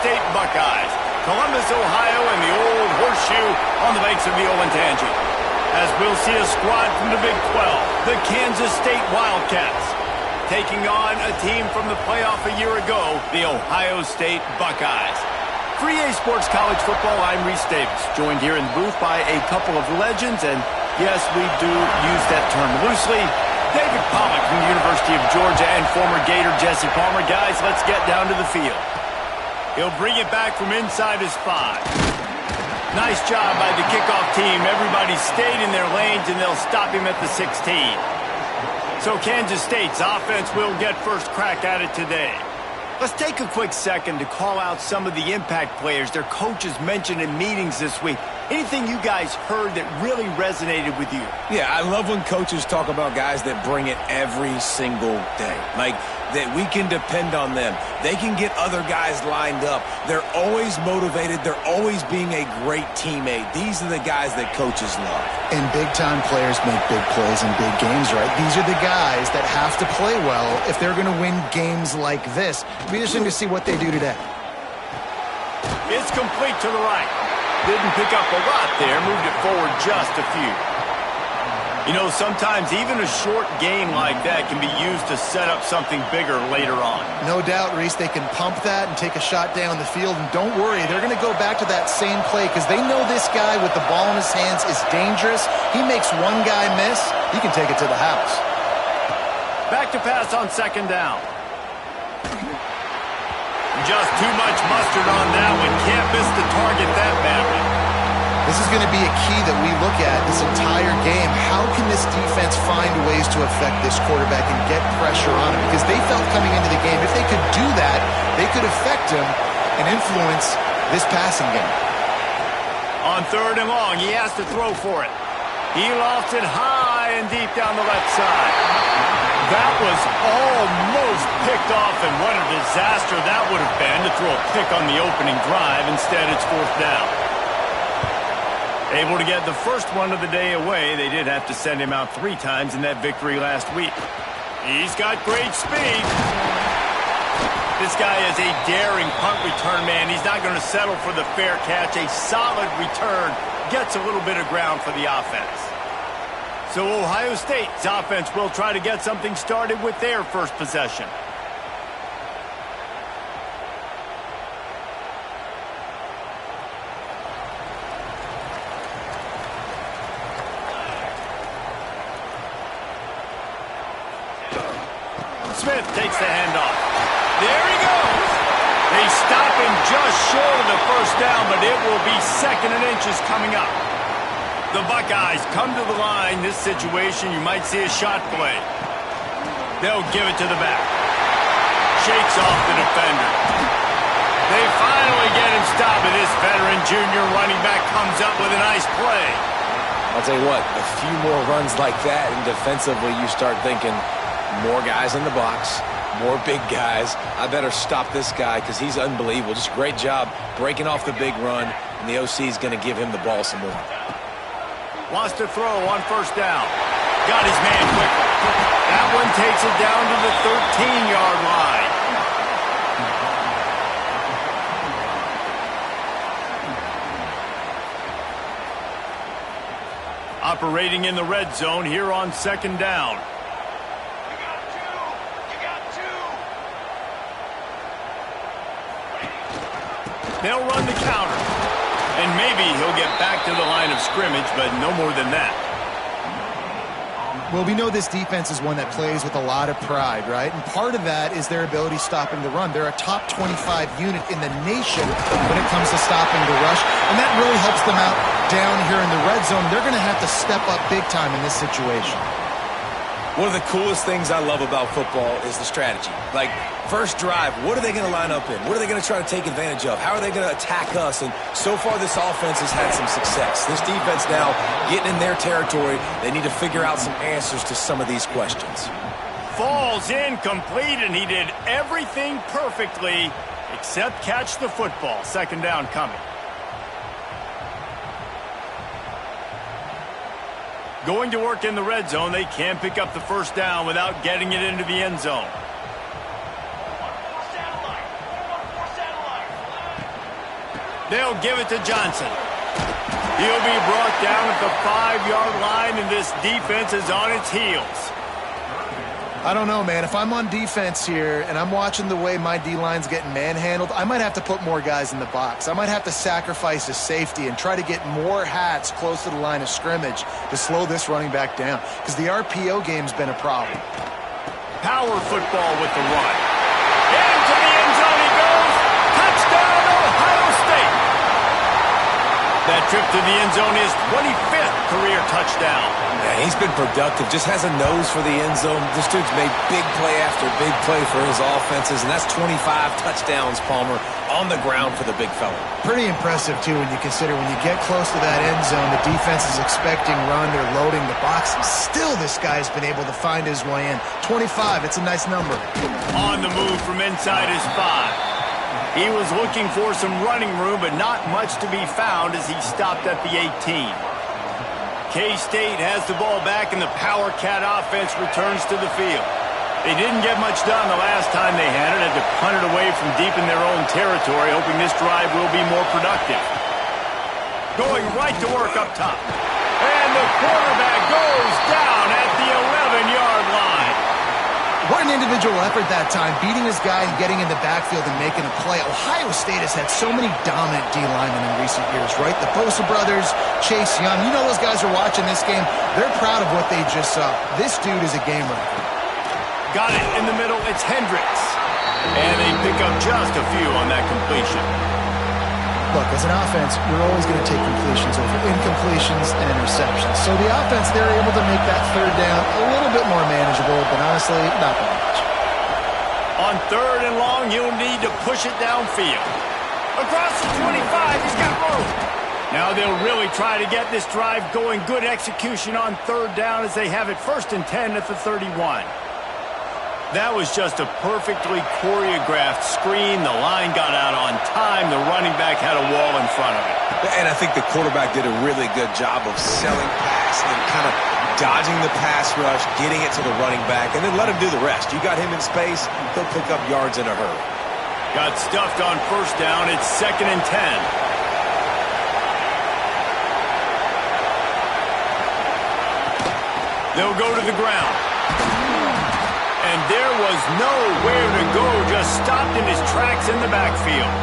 State Buckeyes. Columbus, Ohio, and the old horseshoe on the banks of the Olentangy. As we'll see a squad from the Big 12, the Kansas State Wildcats, taking on a team from the playoff a year ago, the Ohio State Buckeyes. For EA Sports College Football, I'm Reese Davis, joined here in the booth by a couple of legends, and yes, we do use that term loosely. David Pollack from the University of Georgia and former Gator Jesse Palmer. Guys, let's get down to the field. He'll bring it back from inside his 5. Nice job by the kickoff team. Everybody stayed in their lanes, and they'll stop him at the 16. So Kansas State's offense will get first crack at it today. Let's take a quick second to call out some of the impact players their coaches mentioned in meetings this week. Anything you guys heard that really resonated with you? Yeah, I love when coaches talk about guys that bring it every single day. Like, that we can depend on them. They can get other guys lined up. They're always motivated. They're always being a great teammate. These are the guys that coaches love. And big-time players make big plays in big games, right? These are the guys that have to play well if they're going to win games like this. It'll be interesting to see what they do today. It's complete to the right. Didn't pick up a lot there. Moved it forward just a few. You know, sometimes even a short game like that can be used to set up something bigger later on. No doubt, Reese, they can pump that and take a shot down the field. And don't worry, they're going to go back to that same play because they know this guy with the ball in his hands is dangerous. He makes one guy miss, he can take it to the house. Back to pass on second down. Just too much mustard on that one. Can't miss the target that badly. This is going to be a key that we look at this entire game. How can this defense find ways to affect this quarterback and get pressure on him? Because they felt coming into the game, if they could do that, they could affect him and influence this passing game. On third and long, he has to throw for it. He lofts it high and deep down the left side. That was almost picked off, and what a disaster that would have been to throw a pick on the opening drive. Instead, it's fourth down. Able to get the first one of the day away. They did have to send him out 3 times in that victory last week. He's got great speed. This guy is a daring punt return man. He's not going to settle for the fair catch. A solid return gets a little bit of ground for the offense. So Ohio State's offense will try to get something started with their first possession. Smith takes the handoff. There he goes. They stop him just short of the first down, but it will be 2nd and inches coming up. The Buckeyes come to the line. This situation, you might see a shot play. They'll give it to the back. Shakes off the defender. They finally get him stopped, and this veteran junior running back comes up with a nice play. I'll tell you what, a few more runs like that, and defensively you start thinking, more guys in the box, more big guys. I better stop this guy because he's unbelievable. Just great job breaking off the big run, and the OC is going to give him the ball some more. Wants to throw on first down. Got his man quickly. That one takes it down to the 13-yard line. Operating in the red zone here on second down. They'll run the counter. And maybe he'll get back to the line of scrimmage, but no more than that. Well, we know this defense is one that plays with a lot of pride, right? And part of that is their ability stopping the run. They're a top 25 unit in the nation when it comes to stopping the rush, and that really helps them out down here in the red zone. They're going to have to step up big time in this situation. One of the coolest things I love about football is the strategy. Like, first drive, what are they going to line up in? What are they going to try to take advantage of? How are they going to attack us? And so far, this offense has had some success. This defense now getting in their territory. They need to figure out some answers to some of these questions. Falls incomplete, and he did everything perfectly except catch the football. Second down coming. Going to work in the red zone. They can pick up the first down without getting it into the end zone. They'll give it to Johnson. He'll be brought down at the 5-yard line, and this defense is on its heels. I don't know, man. If I'm on defense here and I'm watching the way my D-line's getting manhandled, I might have to put more guys in the box. I might have to sacrifice a safety and try to get more hats close to the line of scrimmage to slow this running back down, because the RPO game's been a problem. Power football with the run. Into the end zone he goes. Touchdown, Ohio State. That trip to the end zone is 25th career touchdown. Yeah, he's been productive, just has a nose for the end zone. This dude's made big play after big play for his offenses, and that's 25 touchdowns, Palmer, on the ground for the big fella. Pretty impressive, too, when you consider when you get close to that end zone, the defense is expecting run, they're loading the box, and still this guy's been able to find his way in. 25, it's a nice number. On the move from inside his 5. He was looking for some running room, but not much to be found as he stopped at the 18. K-State has the ball back, and the Power Cat offense returns to the field. They didn't get much done the last time they had it, had to punt it away from deep in their own territory, hoping this drive will be more productive. Going right to work up top. And the quarterback goes down at the 11-yard line. What an individual effort that time, beating his guy and getting in the backfield and making a play. Ohio State has had so many dominant D-linemen in recent years, right? The Bosa brothers, Chase Young, you know those guys are watching this game. They're proud of what they just saw. This dude is a game wrecker. Got it in the middle, it's Hendricks. And they pick up just a few on that completion. Look, as an offense, you're always going to take completions over incompletions and interceptions. So the offense, they're able to make that third down a little bit more manageable, but honestly, not that much. On 3rd and long, you'll need to push it downfield. Across the 25, he's got room. Now they'll really try to get this drive going. Good execution on 3rd down as they have it 1st and 10 at the 31. That was just a perfectly choreographed screen. The line got out on time. The running back had a wall in front of it. And I think the quarterback did a really good job of selling pass and kind of dodging the pass rush, getting it to the running back, and then let him do the rest. You got him in space, he'll pick up yards in a hurry. Got stuffed on 1st down. It's 2nd and 10. They'll go to the ground. And there was nowhere to go, just stopped in his tracks in the backfield.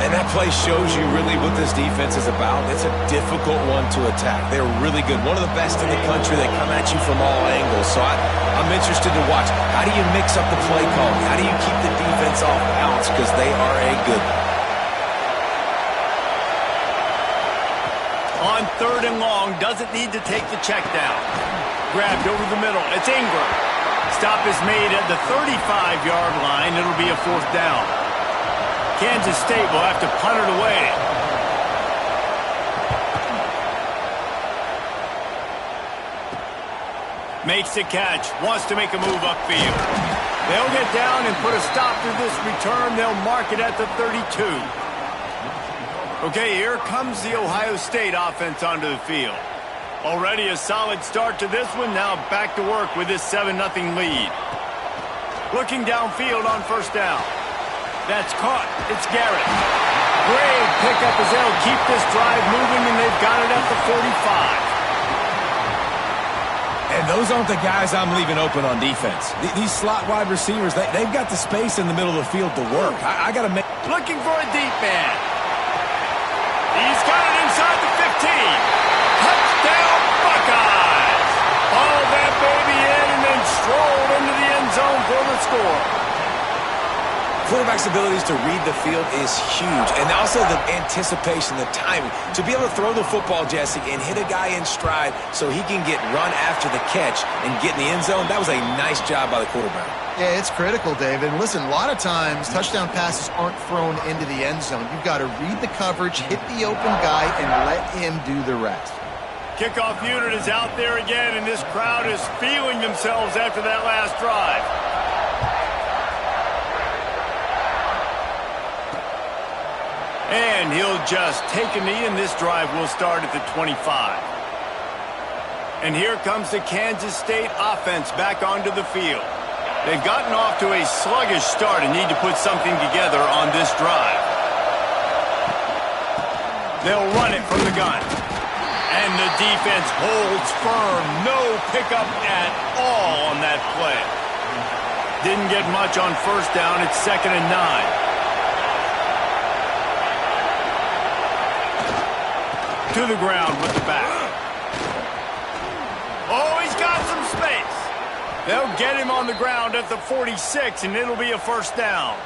And that play shows you really what this defense is about. It's a difficult one to attack. They're really good. One of the best in the country. They come at you from all angles. So I'm interested to watch. How do you mix up the play calling? How do you keep the defense off balance? Because they are a good one. On 3rd and long, doesn't need to take the check down. Grabbed over the middle. It's Ingram. Stop is made at the 35-yard line. It'll be a 4th down. Kansas State will have to punt it away. Makes the catch. Wants to make a move upfield. They'll get down and put a stop to this return. They'll mark it at the 32. Okay, here comes the Ohio State offense onto the field. Already a solid start to this one. Now back to work with this 7-0 lead. Looking downfield on 1st down. That's caught. It's Garrett. Great pickup as they'll keep this drive moving, and they've got it at the 45. And those aren't the guys I'm leaving open on defense. These slot wide receivers, they've got the space in the middle of the field to work. I got to make... Looking for a deep man. He's got it inside the 15. Touchdown, Buckeyes! Hauled that baby in and then strolled into the end zone for the score. Quarterback's abilities to read the field is huge, and also the anticipation, the timing. To be able to throw the football, Jesse, and hit a guy in stride so he can get run after the catch and get in the end zone, that was a nice job by the quarterback. Yeah, it's critical, David. And listen, a lot of times touchdown passes aren't thrown into the end zone. You've got to read the coverage, hit the open guy, and let him do the rest. Kickoff unit is out there again, and this crowd is feeling themselves after that last drive. And he'll just take a knee, and this drive will start at the 25. And here comes the Kansas State offense back onto the field. They've gotten off to a sluggish start and need to put something together on this drive. They'll run it from the gun. And the defense holds firm. No pickup at all on that play. Didn't get much on first down. It's 2nd and 9. To the ground with the back. Oh, he's got some space. They'll get him on the ground at the 46, and it'll be a first down.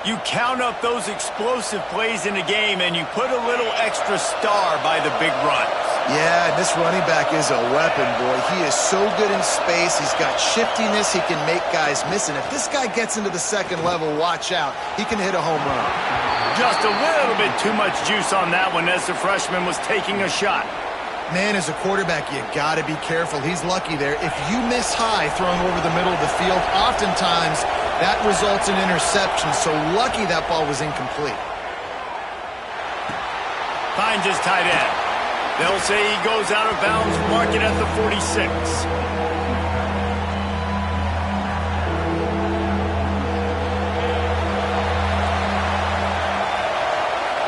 You count up those explosive plays in a game, and you put a little extra star by the big runs. Yeah, this running back is a weapon, boy. He is so good in space. He's got shiftiness. He can make guys miss. And if this guy gets into the second level, watch out. He can hit a home run. Just a little bit too much juice on that one as the freshman was taking a shot. Man, as a quarterback, you got to be careful. He's lucky there. If you miss high throwing over the middle of the field, oftentimes that results in interception. So lucky that ball was incomplete. Finds his tight end. They'll say he goes out of bounds, mark it at the 46.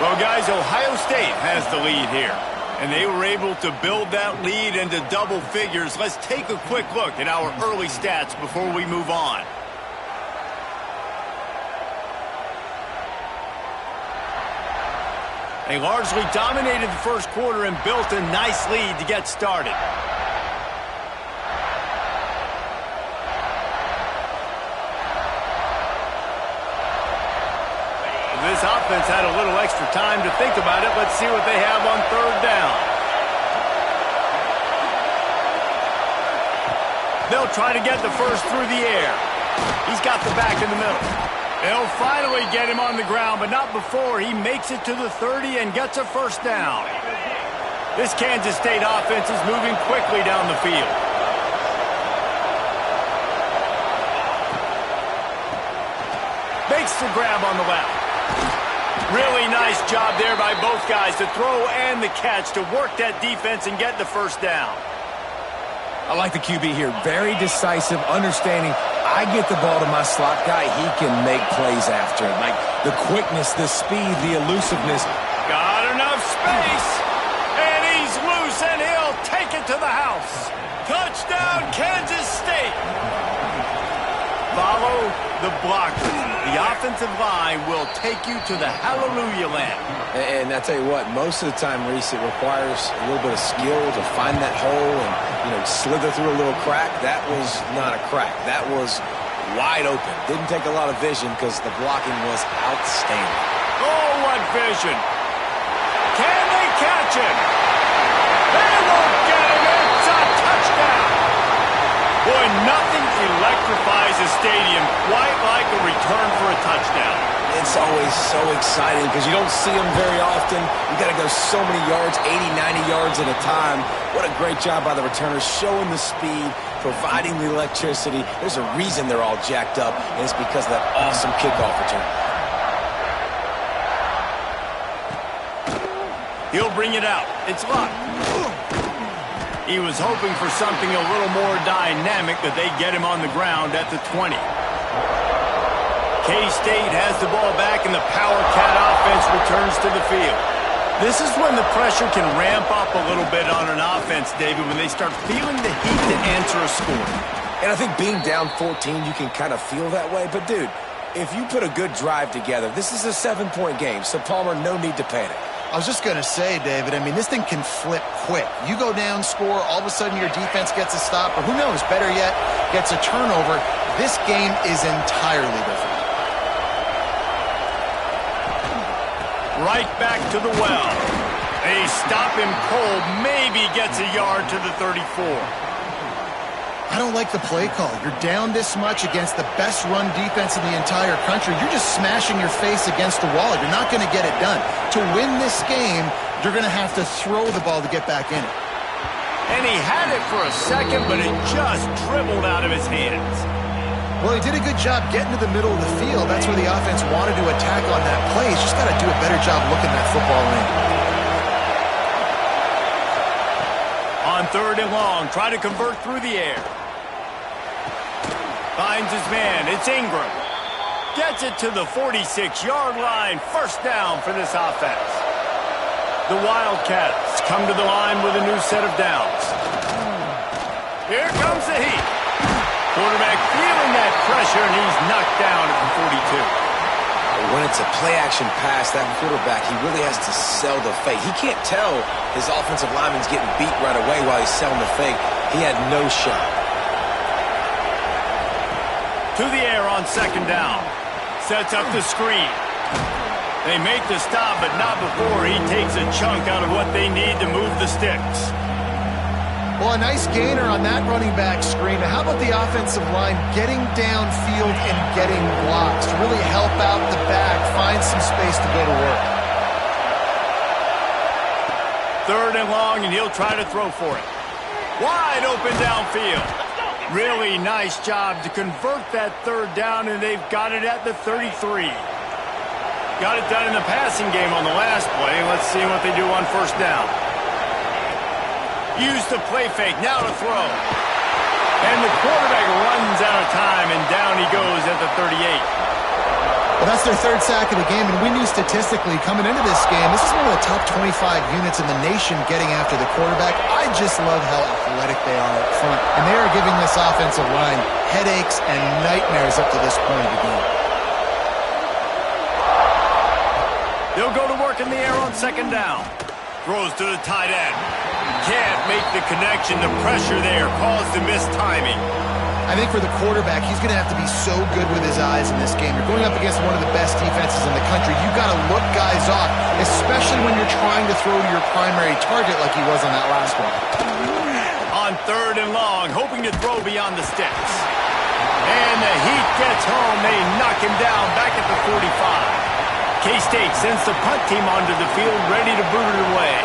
Well, guys, Ohio State has the lead here. And they were able to build that lead into double figures. Let's take a quick look at our early stats before we move on. They largely dominated the first quarter and built a nice lead to get started. This offense had a little extra time to think about it. Let's see what they have on 3rd down. They'll try to get the first through the air. He's got the back in the middle. They'll finally get him on the ground, but not before he makes it to the 30 and gets a first down. This Kansas State offense is moving quickly down the field. Makes the grab on the left. Really nice job there by both guys to throw and the catch to work that defense and get the first down. I like the QB here. Very decisive, understanding. I get the ball to my slot guy. He can make plays after it. Like the quickness, the speed, the elusiveness. Got enough space. And he's loose, and he'll take it to the house. Touchdown, Kansas State. Follow the blocker. The offensive line will take you to the hallelujah land. And I tell you what, most of the time, Reese, it requires a little bit of skill to find that hole and, slither through a little crack. That was not a crack. That was wide open. Didn't take a lot of vision because the blocking was outstanding. Oh, what vision. Can they catch him? They won't get him. It's a touchdown. Boy, nothing electrifies a stadium quite like a return for a touchdown. It's always so exciting because you don't see them very often. You got to go so many yards, 80, 90 yards at a time. What a great job by the returners, showing the speed, providing the electricity. There's a reason they're all jacked up, and it's because of that awesome kickoff return. He'll bring it out. It's Luck. He was hoping for something a little more dynamic, but they get him on the ground at the 20. K-State has the ball back, and the Power Cat offense returns to the field. This is when the pressure can ramp up a little bit on an offense, David, when they start feeling the heat to answer a score. And I think being down 14, you can kind of feel that way. But, dude, if you put a good drive together, this is a 7-point game, so, Palmer, no need to panic. I was just going to say, David, this thing can flip quick. You go down, score, all of a sudden your defense gets a stop, or who knows, better yet, gets a turnover. This game is entirely different. Right back to the well. They stop him cold, maybe gets a yard to the 34. I don't like the play call. You're down this much against the best run defense in the entire country. You're just smashing your face against the wall. You're not going to get it done. To win this game, you're going to have to throw the ball to get back in it. And he had it for a second, but it just dribbled out of his hands. Well, he did a good job getting to the middle of the field. That's where the offense wanted to attack on that play. He's just got to do a better job looking that football in. On 3rd and long, try to convert through the air. Finds his man. It's Ingram. Gets it to the 46-yard line. First down for this offense. The Wildcats come to the line with a new set of downs. Here comes the heat. Quarterback feeling that pressure, and he's knocked down at the 42. When it's a play-action pass, that quarterback, he really has to sell the fake. He can't tell his offensive lineman's getting beat right away while he's selling the fake. He had no shot. To the air on second down. Sets up the screen. They make the stop, but not before he takes a chunk out of what they need to move the sticks. Well, a nice gainer on that running back screen. How about the offensive line getting downfield and getting blocks to really help out the back, find some space to go to work? Third and long, and he'll try to throw for it. Wide open downfield. Really nice job to convert that third down, and they've got it at the 33. Got it done in the passing game on the last play. Let's see what they do on first down. Use the play fake, now to throw. And the quarterback runs out of time, and down he goes at the 38. Well, that's their third sack of the game, and we knew statistically coming into this game, this is one of the top 25 units in the nation getting after the quarterback. I just love how athletic they are up front, and they are giving this offensive line headaches and nightmares up to this point of the game. They'll go to work in the air on second down. Throws to the tight end. Can't make the connection. The pressure there caused the missed timing. I think for the quarterback, he's going to have to be so good with his eyes in this game. You're going up against one of the best defenses in the country. You've got to look guys off, especially when you're trying to throw to your primary target like he was on that last one. On third and long, hoping to throw beyond the sticks. And the heat gets home. They knock him down back at the 45. K-State sends the punt team onto the field, ready to boot it away.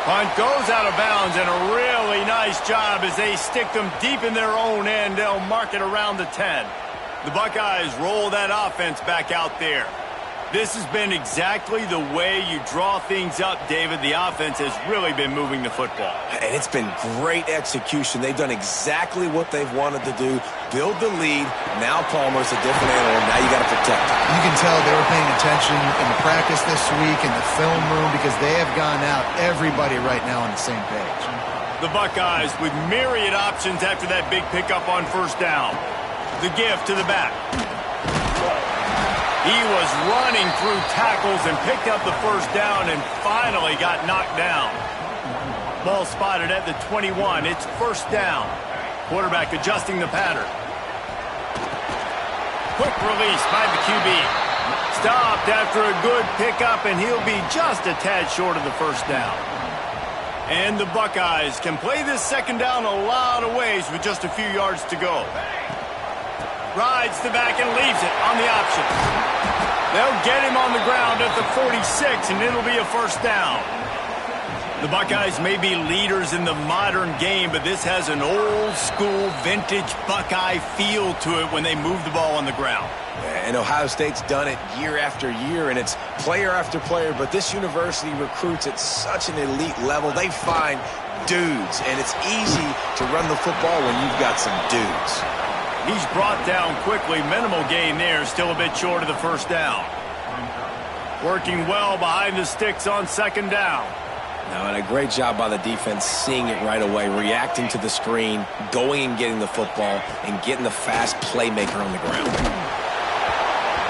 Punt goes out of bounds, and a really nice job as they stick them deep in their own end. They'll mark it around the 10. The Buckeyes roll that offense back out there. This has been exactly the way you draw things up, David. The offense has really been moving the football. And it's been great execution. They've done exactly what they've wanted to do. Build the lead. Now Palmer's a different animal. Now you got to protect him. You can tell they were paying attention in the practice this week, in the film room, because they have gone out, everybody right now on the same page. The Buckeyes with myriad options after that big pickup on first down. The give to the back. He was running through tackles and picked up the first down and finally got knocked down. Ball spotted at the 21. It's first down. Quarterback adjusting the pattern. Quick release by the QB. Stopped after a good pickup, and he'll be just a tad short of the first down. And the Buckeyes can play this second down a lot of ways with just a few yards to go. Rides the back and leaves it on the option. They'll get him on the ground at the 46, and it'll be a first down. The Buckeyes may be leaders in the modern game, but this has an old-school, vintage Buckeye feel to it when they move the ball on the ground. And Ohio State's done it year after year, and it's player after player, but this university recruits at such an elite level. They find dudes, and it's easy to run the football when you've got some dudes. He's brought down quickly. Minimal gain there. Still a bit short of the first down. Working well behind the sticks on second down. No, and a great job by the defense seeing it right away, reacting to the screen, going and getting the football, and getting the fast playmaker on the ground.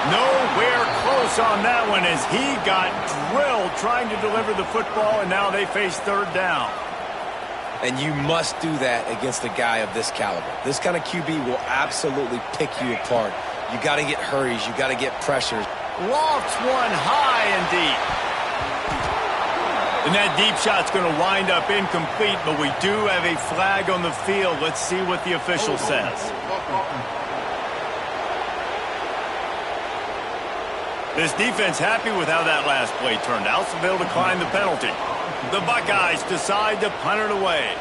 Nowhere close on that one as he got drilled trying to deliver the football, and now they face third down. And you must do that against a guy of this caliber. This kind of QB will absolutely pick you apart. You got to get hurries. You got to get pressures. Lofts one high and deep. And that deep shot's going to wind up incomplete, but we do have a flag on the field. Let's see what the official says. This defense happy with how that last play turned out, so they'll decline the penalty. The Buckeyes decide to punt it away.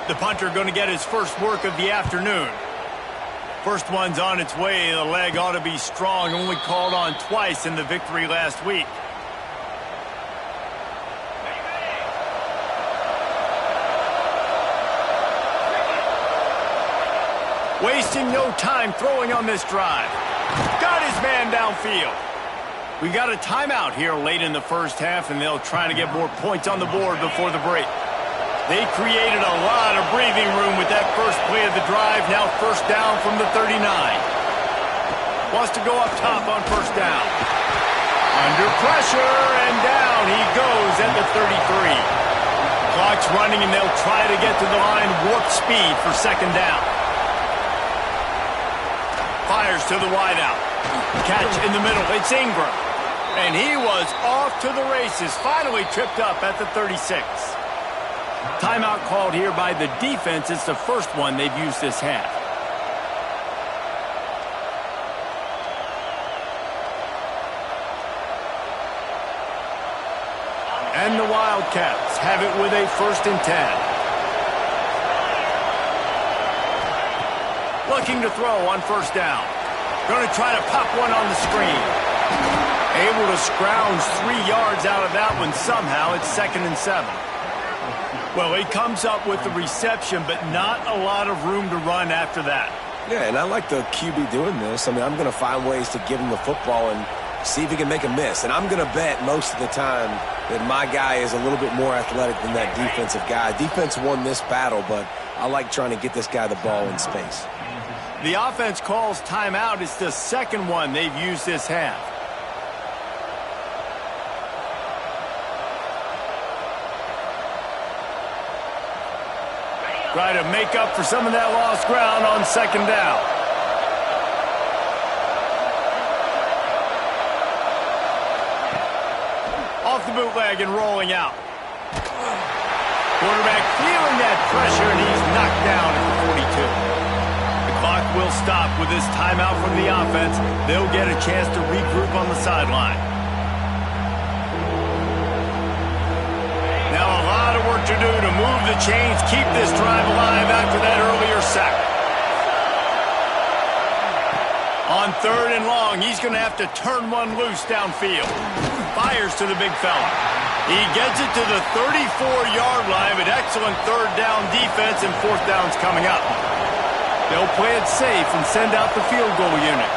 The punter going to get his first work of the afternoon. First one's on its way. The leg ought to be strong. Only called on twice in the victory last week. Wasting no time throwing on this drive. Got his man downfield. We got a timeout here late in the first half, and they'll try to get more points on the board before the break. They created a lot of breathing room with that first play of the drive. Now first down from the 39. Wants to go up top on first down. Under pressure, and down he goes at the 33. Clock's running, and they'll try to get to the line warp speed for second down. Fires to the wideout. Catch in the middle. It's Ingram. And he was off to the races. Finally tripped up at the 36. Timeout called here by the defense. It's the first one they've used this half. And the Wildcats have it with a 1st and 10. Looking to throw on first down. Going to try to pop one on the screen. Able to scrounge 3 yards out of that one somehow. It's 2nd and 7. Well, he comes up with the reception, but not a lot of room to run after that. Yeah, and I like the QB doing this. I mean, I'm going to find ways to give him the football and see if he can make a miss. And I'm going to bet most of the time that my guy is a little bit more athletic than that defensive guy. Defense won this battle, but I like trying to get this guy the ball in space. The offense calls timeout. It's the second one they've used this half. Try to make up for some of that lost ground on second down. Off the bootleg and rolling out. Quarterback feeling that pressure, and he's knocked down at the 42. The clock will stop with this timeout from the offense. They'll get a chance to regroup on the sideline. Now a lot of work to do to move the chains, keep this drive alive after that earlier sack. On 3rd and long, he's going to have to turn one loose downfield. Fires to the big fella. He gets it to the 34-yard line, but excellent 3rd down defense, and 4th down's coming up. They'll play it safe and send out the field goal unit.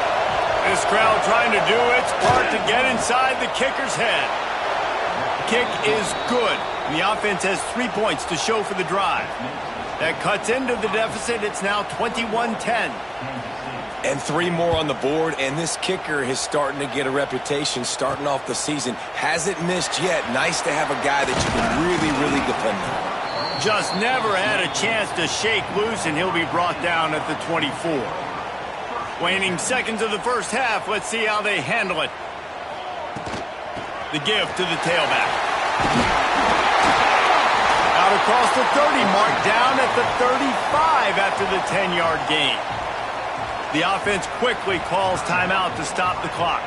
This crowd trying to do its part to get inside the kicker's head. Kick is good. The offense has 3 points to show for the drive. That cuts into the deficit. It's now 21-10. And 3 more on the board, and this kicker is starting to get a reputation starting off the season. Hasn't missed yet. Nice to have a guy that you can really, really depend on. Just never had a chance to shake loose, and he'll be brought down at the 24. Waning seconds of the first half. Let's see how they handle it. The give to the tailback. Out across the 30, marked down at the 35 after the 10-yard gain. The offense quickly calls timeout to stop the clock.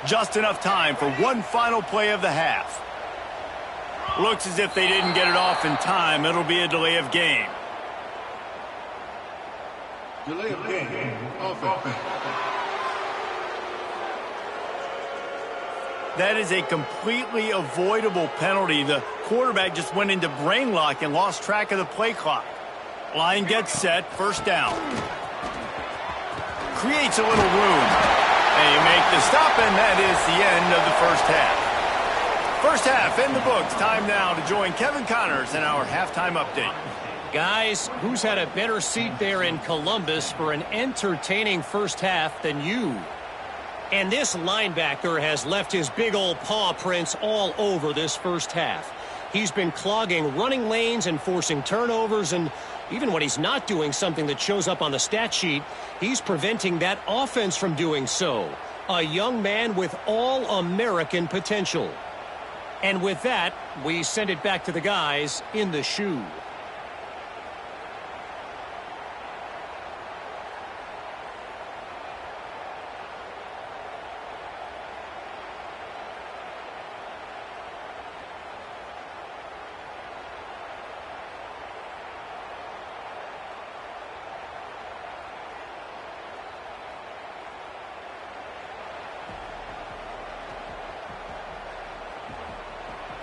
Just enough time for one final play of the half. Looks as if they didn't get it off in time. It'll be a delay of game. Delay of game. Offense. That is a completely avoidable penalty. The quarterback just went into brain lock and lost track of the play clock. Line gets set. First down. Creates a little room. They make the stop, and that is the end of the first half. First half in the books. Time now to join Kevin Connors in our halftime update. Guys, who's had a better seat there in Columbus for an entertaining first half than you? And this linebacker has left his big old paw prints all over this first half. He's been clogging running lanes and forcing turnovers, and even when he's not doing something that shows up on the stat sheet, he's preventing that offense from doing so. A young man with all-American potential. And with that, we send it back to the guys in the shoe.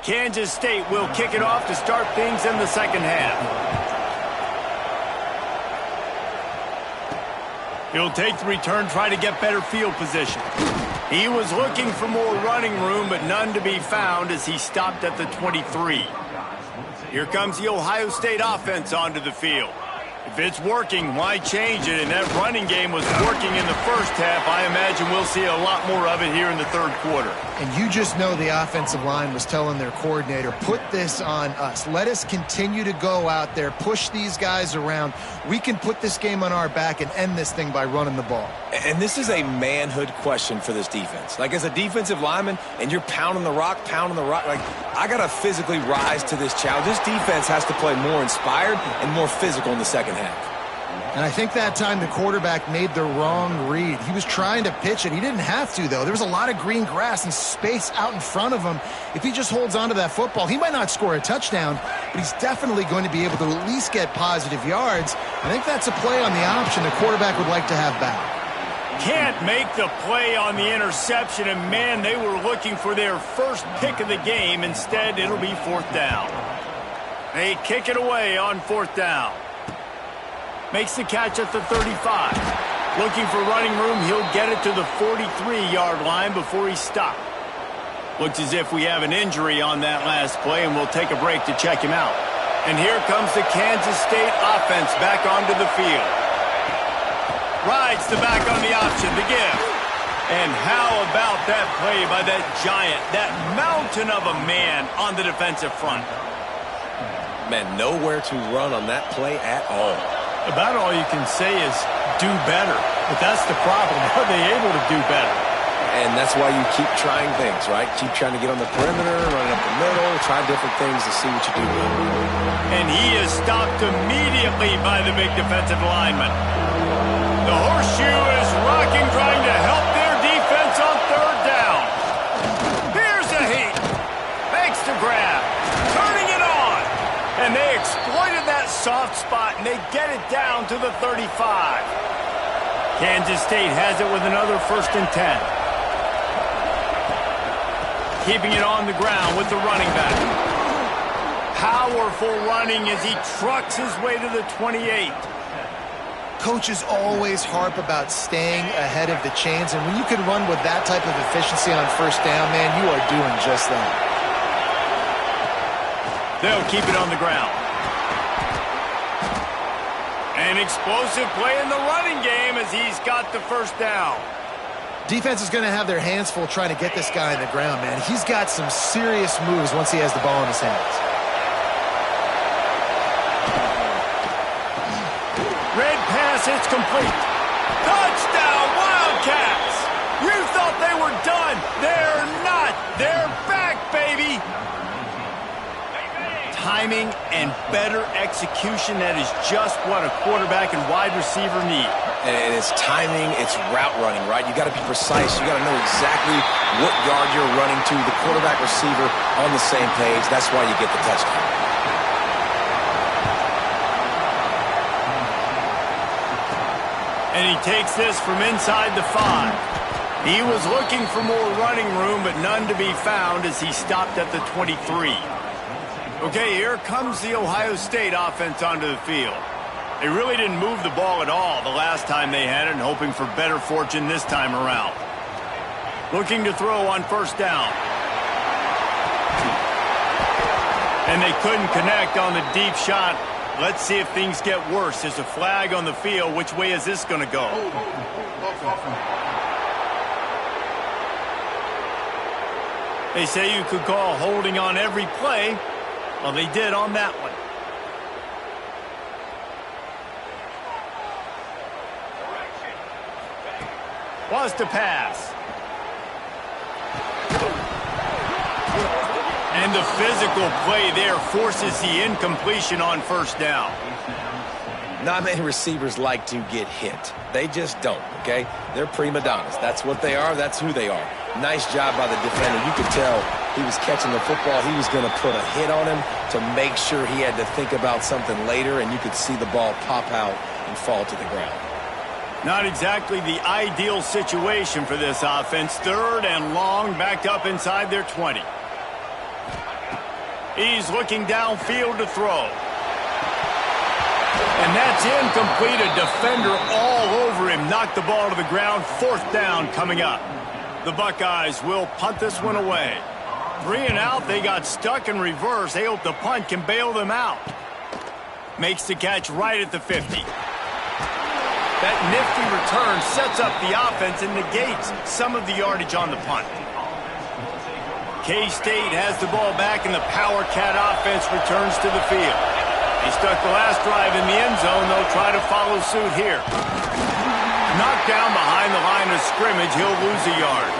Kansas State will kick it off to start things in the second half. He'll take the return, try to get better field position. He was looking for more running room, but none to be found as he stopped at the 23. Here comes the Ohio State offense onto the field. If it's working, why change it? And that running game was working in the first half. I imagine we'll see a lot more of it here in the third quarter. And you just know the offensive line was telling their coordinator, put this on us. Let us continue to go out there, push these guys around. We can put this game on our back and end this thing by running the ball. And this is a manhood question for this defense. Like, as a defensive lineman, and you're pounding the rock, like, I got to physically rise to this challenge. This defense has to play more inspired and more physical in the second half. And I think that time the quarterback made the wrong read. He was trying to pitch it. He didn't have to, though. There was a lot of green grass and space out in front of him. If he just holds on to that football, he might not score a touchdown, but he's definitely going to be able to at least get positive yards. I think that's a play on the option the quarterback would like to have back. Can't make the play on the interception, and man, they were looking for their first pick of the game. Instead, it'll be fourth down. They kick it away on fourth down. Makes the catch at the 35. Looking for running room, he'll get it to the 43-yard line before he's stopped. Looks as if we have an injury on that last play, and we'll take a break to check him out. And here comes the Kansas State offense back onto the field. Rides the back on the option, the give. And how about that play by that giant, that mountain of a man on the defensive front? Man, nowhere to run on that play at all. About all you can say is do better. But that's the problem. Are they able to do better? And that's why you keep trying things, right? Keep trying to get on the perimeter, running up the middle, try different things to see what you do. And he is stopped immediately by the big defensive lineman. The horseshoe is rocking, trying to help their defense on third down. Here's a heat. Makes the grab. Turning it on. And they exploited that soft spot, and they get it down to the 35. Kansas State has it with another 1st and 10. Keeping it on the ground with the running back. Powerful running as he trucks his way to the 28. Coaches always harp about staying ahead of the chains, and when you can run with that type of efficiency on first down, man, you are doing just that. They'll keep it on the ground. An explosive play in the running game as he's got the first down. Defense is going to have their hands full trying to get this guy on the ground, man. He's got some serious moves once he has the ball in his hands. Red pass, it's complete. Touchdown, Wildcats! You thought they were done. They're not. They're back, baby. Timing and better execution, that is just what a quarterback and wide receiver need. And it's timing, it's route running, right? You got to be precise. You got to know exactly what yard you're running to. The quarterback, receiver on the same page. That's why you get the touchdown. And he takes this from inside the 5. He was looking for more running room, but none to be found as he stopped at the 23. Okay, here comes the Ohio State offense onto the field. They really didn't move the ball at all the last time they had it, and hoping for better fortune this time around. Looking to throw on first down. And they couldn't connect on the deep shot. Let's see if things get worse. There's a flag on the field. Which way is this going to go? They say you could call holding on every play. Well, they did on that one. Was to pass. And the physical play there forces the incompletion on first down. Not many receivers like to get hit. They just don't, okay? They're prima donnas. That's what they are. That's who they are. Nice job by the defender. You could tell he was catching the football. He was going to put a hit on him to make sure he had to think about something later, and you could see the ball pop out and fall to the ground. Not exactly the ideal situation for this offense. 3rd and long, backed up inside their 20. He's looking downfield to throw. And that's incomplete. A defender all over him. Knocked the ball to the ground. 4th down coming up. The Buckeyes will punt this one away. 3 and out. They got stuck in reverse. They hope the punt can bail them out. Makes the catch right at the 50. That nifty return sets up the offense and negates some of the yardage on the punt. K-State has the ball back, and the Power Cat offense returns to the field. He stuck the last drive in the end zone. They'll try to follow suit here. Knocked down behind the line of scrimmage. He'll lose a yard.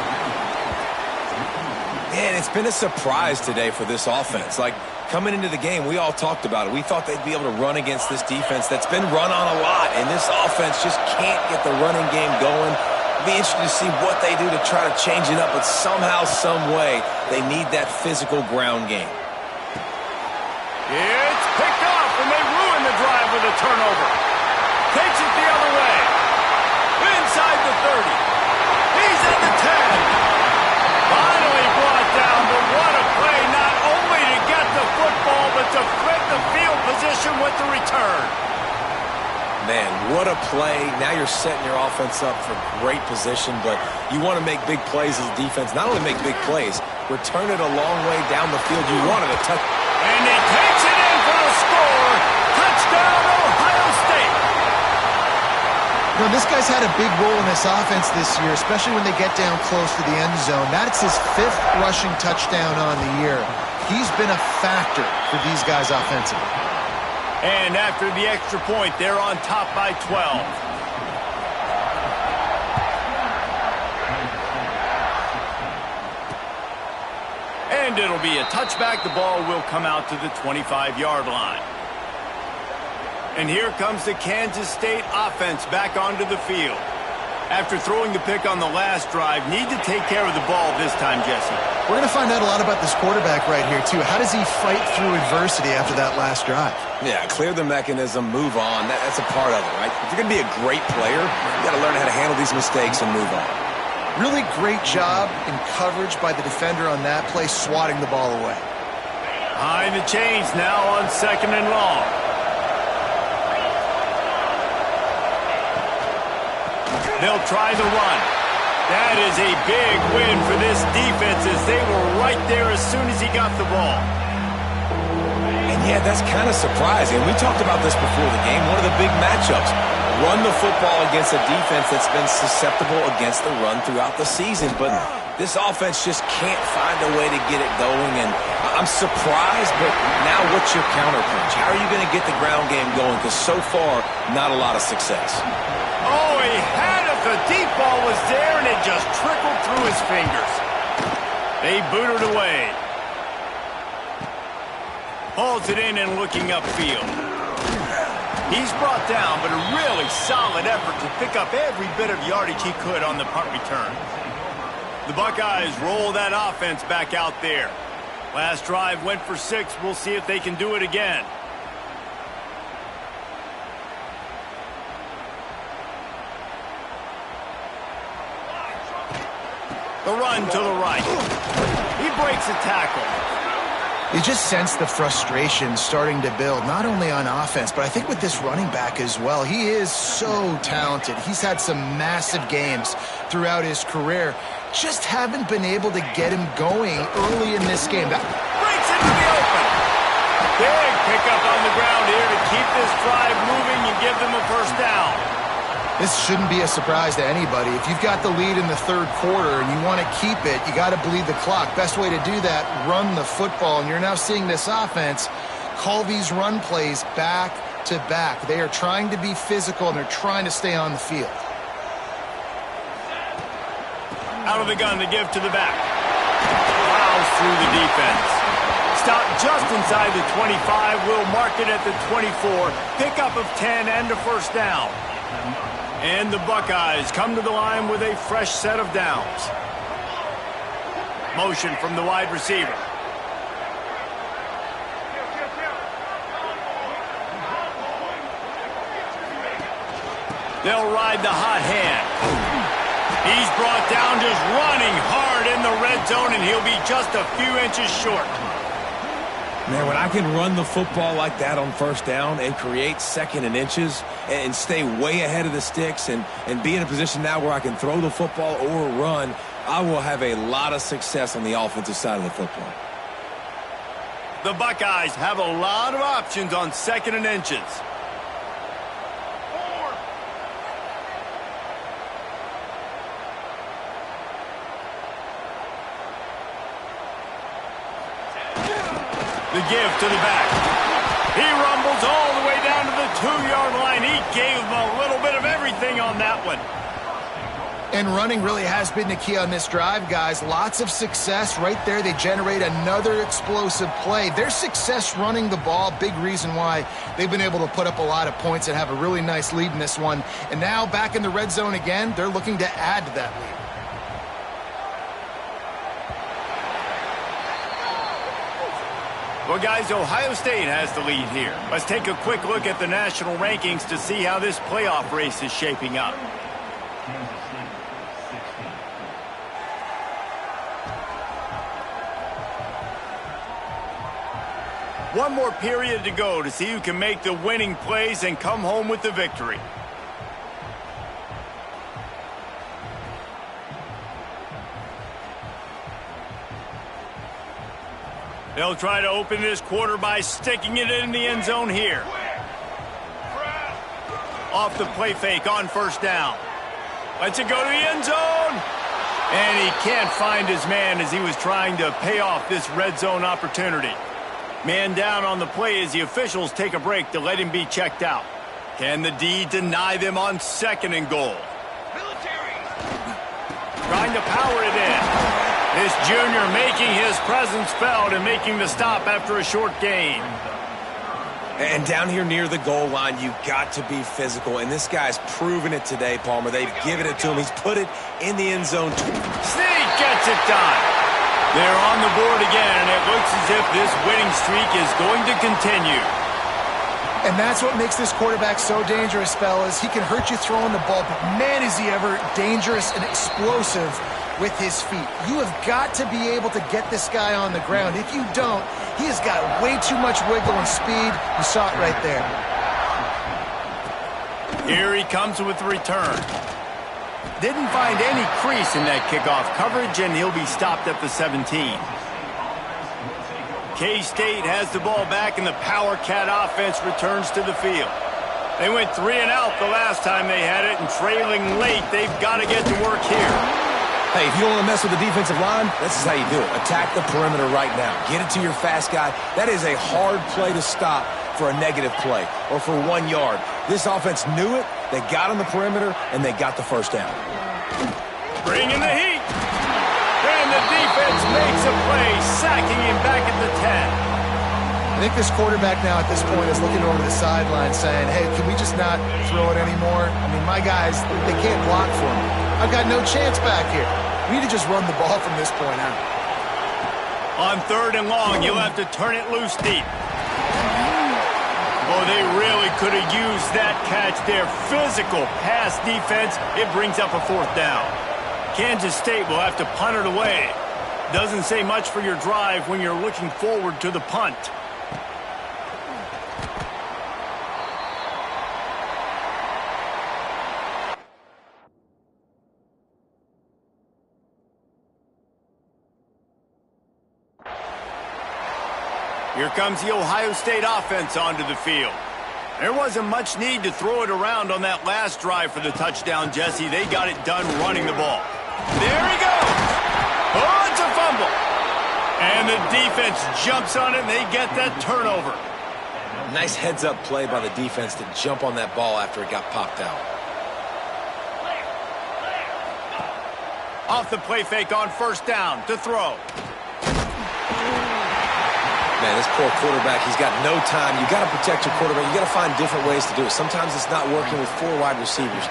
Man, it's been a surprise today for this offense. Like, coming into the game, we all talked about it. We thought they'd be able to run against this defense that's been run on a lot, and this offense just can't get the running game going. It'll be interesting to see what they do to try to change it up, but somehow, some way, they need that physical ground game. It's picked off, and they ruin the drive with a turnover. Takes it the other way. Inside the 30. He's at the 10. Finally brought down, but what a play, not only to get the football, but to flip the field position with the return. Man, what a play. Now you're setting your offense up for great position, but you want to make big plays as a defense. Not only make big plays, return it a long way down the field. You wanted to touch. And he takes it in for the score. Touchdown, Ohio State. You know, this guy's had a big role in this offense this year, especially when they get down close to the end zone. That's his 5th rushing touchdown on the year. He's been a factor for these guys offensively. And after the extra point, they're on top by 12. And it'll be a touchback. The ball will come out to the 25-yard line. And here comes the Kansas State offense back onto the field. After throwing the pick on the last drive, need to take care of the ball this time, Jesse. We're going to find out a lot about this quarterback right here, too. How does he fight through adversity after that last drive? Yeah, clear the mechanism, move on. That's a part of it, right? If you're going to be a great player, you got to learn how to handle these mistakes and move on. Really great job in coverage by the defender on that play, swatting the ball away. Behind the chains now on 2nd and long. They'll try the run. That is a big win for this defense as they were right there as soon as he got the ball. And yeah, that's kind of surprising. We talked about this before the game. One of the big matchups. Run the football against a defense that's been susceptible against the run throughout the season. But this offense just can't find a way to get it going. And I'm surprised, but now what's your counterpunch? How are you going to get the ground game going? Because so far, not a lot of success. Oh, he had it. The deep ball was there, and it just trickled through his fingers. They boot it away. Hauls it in and looking upfield. He's brought down, but a really solid effort to pick up every bit of yardage he could on the punt return. The Buckeyes roll that offense back out there. Last drive went for 6. We'll see if they can do it again. The run to the right. He breaks a tackle. You just sense the frustration starting to build, not only on offense, but I think with this running back as well. He is so talented. He's had some massive games throughout his career. Just haven't been able to get him going early in this game. That breaks into the open. Big pickup on the ground here to keep this drive moving and give them a first down. This shouldn't be a surprise to anybody. If you've got the lead in the 3rd quarter and you want to keep it, you got to bleed the clock. Best way to do that, run the football. And you're now seeing this offense call these run plays back to back. They are trying to be physical, and they're trying to stay on the field. Out of the gun to give to the back. Plows through the defense. Stopped just inside the 25. Will mark it at the 24. Pickup of 10 and a first down. And the Buckeyes come to the line with a fresh set of downs. Motion from the wide receiver. They'll ride the hot hand. He's brought down just running hard in the red zone, and he'll be just a few inches short. Man, when I can run the football like that on first down and create second and inches and stay way ahead of the sticks and be in a position now where I can throw the football or run, I will have a lot of success on the offensive side of the football. The Buckeyes have a lot of options on second and inches. The give to the back. He rumbles all the way down to the 2-yard line. He gave him a little bit of everything on that one. And running really has been the key on this drive, guys. Lots of success right there. They generate another explosive play. Their success running the ball, big reason why they've been able to put up a lot of points and have a really nice lead in this one. And now back in the red zone again, they're looking to add to that lead. Well, guys, Ohio State has the lead here. Let's take a quick look at the national rankings to see how this playoff race is shaping up. One more period to go to see who can make the winning plays and come home with the victory. They'll try to open this quarter by sticking it in the end zone here. Off the play fake on first down. Lets it go to the end zone. And he can't find his man as he was trying to pay off this red zone opportunity. Man down on the play as the officials take a break to let him be checked out. Can the D deny them on second and goal? Trying to power it in. This junior making his presence felt and making the stop after a short gain. And down here near the goal line, you've got to be physical. And this guy's proven it today, Palmer. They've given it to him. He's put it in the end zone. Sneak gets it done. They're on the board again, and it looks as if this winning streak is going to continue. And that's what makes this quarterback so dangerous, fellas. He can hurt you throwing the ball, but man, is he ever dangerous and explosive with his feet. You have got to be able to get this guy on the ground. If you don't, he has got way too much wiggle and speed. You saw it right there. Here he comes with the return. Didn't find any crease in that kickoff coverage, and he'll be stopped at the 17. K-State has the ball back, and the Power Cat offense returns to the field. They went 3 and out the last time they had it, and trailing late, they've got to get to work here. Hey, if you don't want to mess with the defensive line, this is how you do it. Attack the perimeter right now. Get it to your fast guy. That is a hard play to stop for a negative play or for 1 yard. This offense knew it. They got on the perimeter, and they got the first down. Bringing the heat. And the defense makes a play, sacking him back at the 10. I think this quarterback now at this point is looking over the sideline saying, hey, can we just not throw it anymore? I mean, my guys, they can't block for me. I've got no chance back here. We need to just run the ball from this point out. On 3rd and long, you'll have to turn it loose deep. Oh, they really could have used that catch there. Physical pass defense. It brings up a 4th down. Kansas State will have to punt it away. Doesn't say much for your drive when you're looking forward to the punt. Here comes the Ohio State offense onto the field. There wasn't much need to throw it around on that last drive for the touchdown, Jesse. They got it done running the ball. There he goes. Oh, it's a fumble. And the defense jumps on it, and they get that turnover. Nice heads-up play by the defense to jump on that ball after it got popped out. Off the play fake on first down to throw. Man, this poor quarterback, he's got no time. You got to protect your quarterback. You got to find different ways to do it. Sometimes it's not working with 4 wide receivers.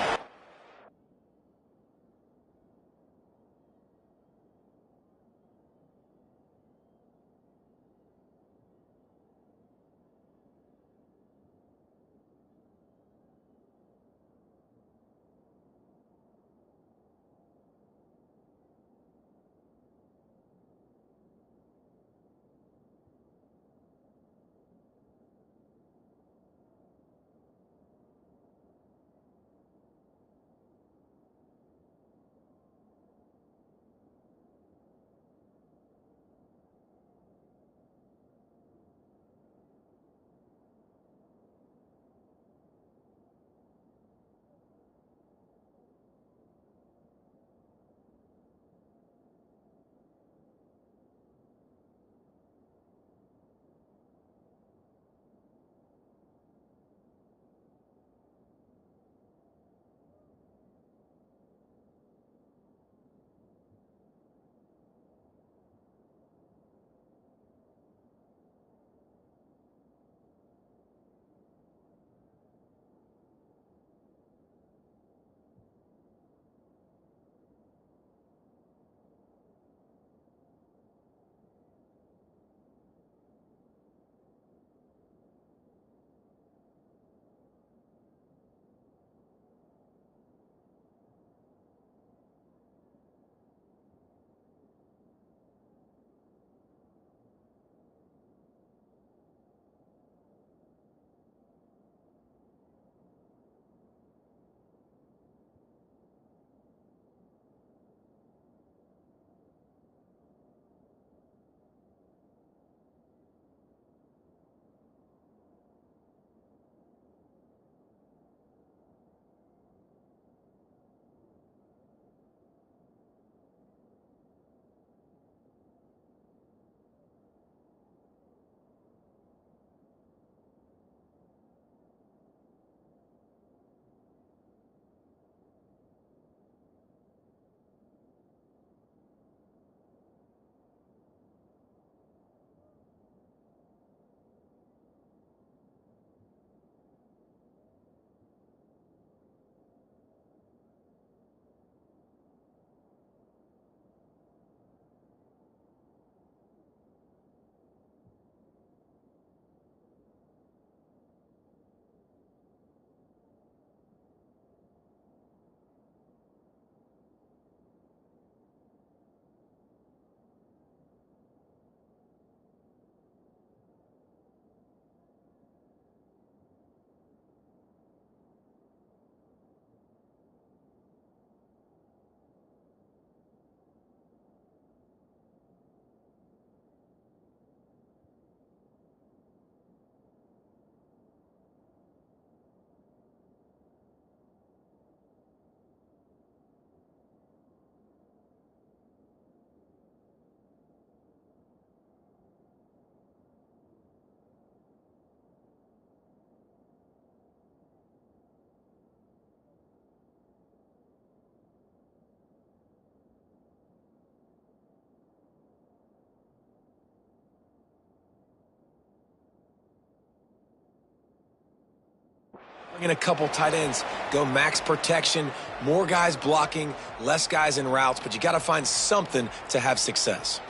in a couple tight ends, go max protection, more guys blocking, less guys in routes, but you got to find something to have success.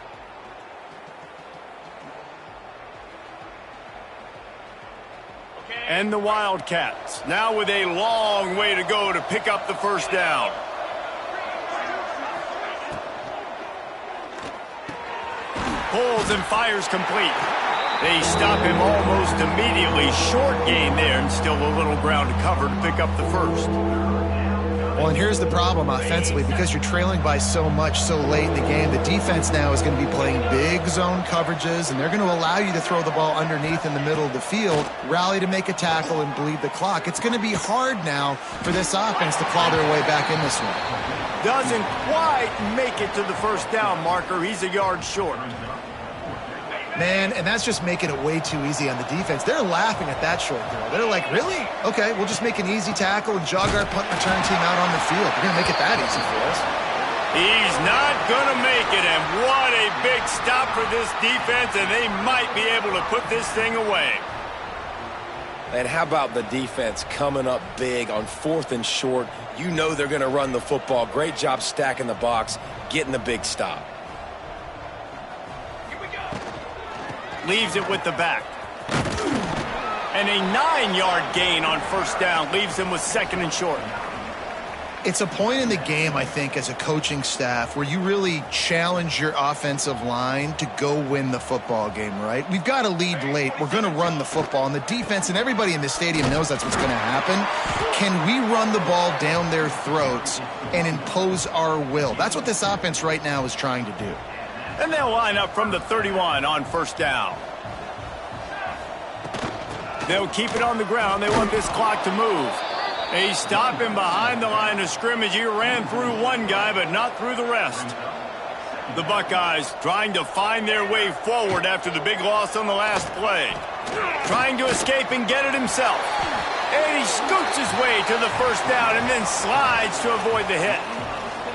And the Wildcats, now with a long way to go to pick up the first down. Pulls and fires complete. They stop him almost immediately. Short gain there, and still a little ground to cover to pick up the first. Well, and here's the problem offensively. Because you're trailing by so much so late in the game, the defense now is going to be playing big zone coverages, and they're going to allow you to throw the ball underneath in the middle of the field, rally to make a tackle, and bleed the clock. It's going to be hard now for this offense to claw their way back in this one. Doesn't quite make it to the first down marker. He's a yard short. Man, and that's just making it way too easy on the defense. They're laughing at that short throw. They're like, really? Okay, we'll just make an easy tackle and jog our punt return team out on the field. We're going to make it that easy for us. He's not going to make it, and what a big stop for this defense, and they might be able to put this thing away. And how about the defense coming up big on 4th and short? You know they're going to run the football. Great job stacking the box, getting the big stop. Leaves it with the back. And a 9-yard gain on first down leaves him with 2nd and short. It's a point in the game, I think, as a coaching staff where you really challenge your offensive line to go win the football game, right? We've got a lead late. We're going to run the football. And the defense and everybody in the stadium knows that's what's going to happen. Can we run the ball down their throats and impose our will? That's what this offense right now is trying to do. And they'll line up from the 31 on first down. They'll keep it on the ground. They want this clock to move. They stop him behind the line of scrimmage. He ran through one guy, but not through the rest. The Buckeyes trying to find their way forward after the big loss on the last play. Trying to escape and get it himself. And he scoots his way to the first down and then slides to avoid the hit.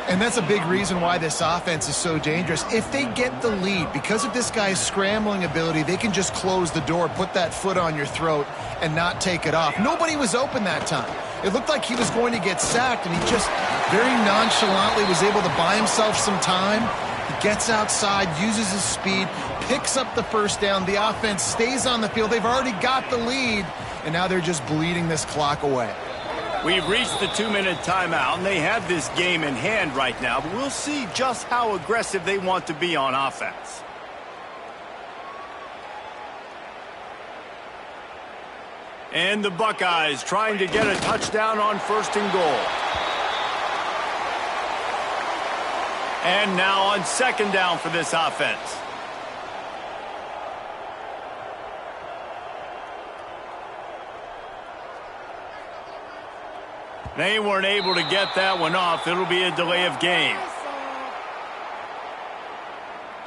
And that's a big reason why this offense is so dangerous. If they get the lead, because of this guy's scrambling ability, they can just close the door, put that foot on your throat, and not take it off. Nobody was open that time. It looked like he was going to get sacked, and he just very nonchalantly was able to buy himself some time. He gets outside, uses his speed, picks up the first down. The offense stays on the field. They've already got the lead, and now they're just bleeding this clock away. We've reached the 2-minute timeout, and they have this game in hand right now, but we'll see just how aggressive they want to be on offense. And the Buckeyes trying to get a touchdown on 1st and goal. And now on 2nd down for this offense. They weren't able to get that one off. It'll be a delay of game.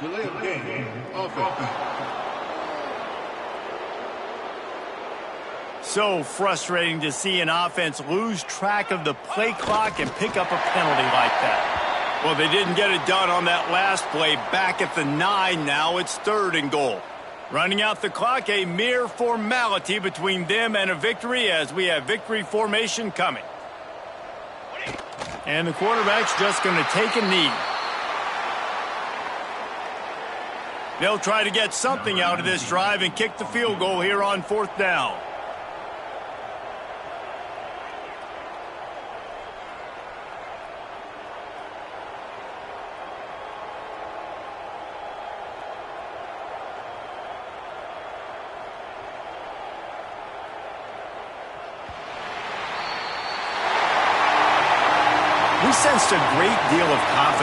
Delay of game. Offense. So frustrating to see an offense lose track of the play clock and pick up a penalty like that. Well, they didn't get it done on that last play. Back at the 9 now, it's 3rd and goal. Running out the clock, a mere formality between them and a victory as we have victory formation coming. And the quarterback's just going to take a knee. They'll try to get something out of this drive and kick the field goal here on 4th down. We sensed a great deal of confidence